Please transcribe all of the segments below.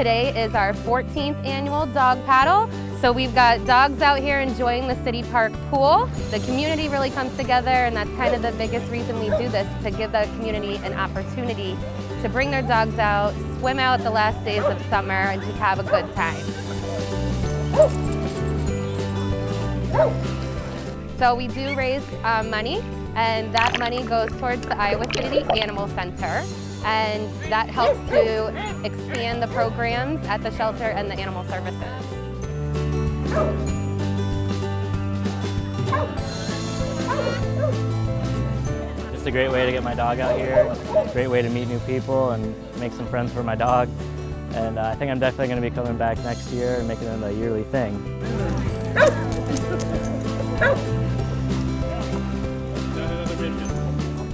Today is our 14th annual dog paddle. So we've got dogs out here enjoying the city park pool. The community really comes together, and that's kind of the biggest reason we do this, to give the community an opportunity to bring their dogs out, swim out the last days of summer, and just have a good time. So we do raise money, and that money goes towards the Iowa City Animal Center, and that helps to expand the programs at the shelter and the animal services. It's a great way to get my dog out here, great way to meet new people and make some friends for my dog. And I think I'm definitely going to be coming back next year and making it a yearly thing.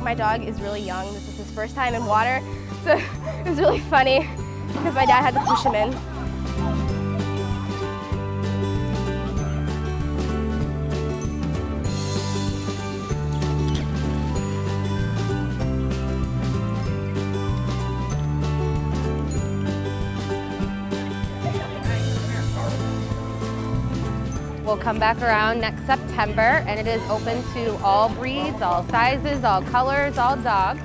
My dog is really young. This is his first time in water, so it was really funny because my dad had to push him in. We'll come back around next September, and it is open to all breeds, all sizes, all colors, all dogs.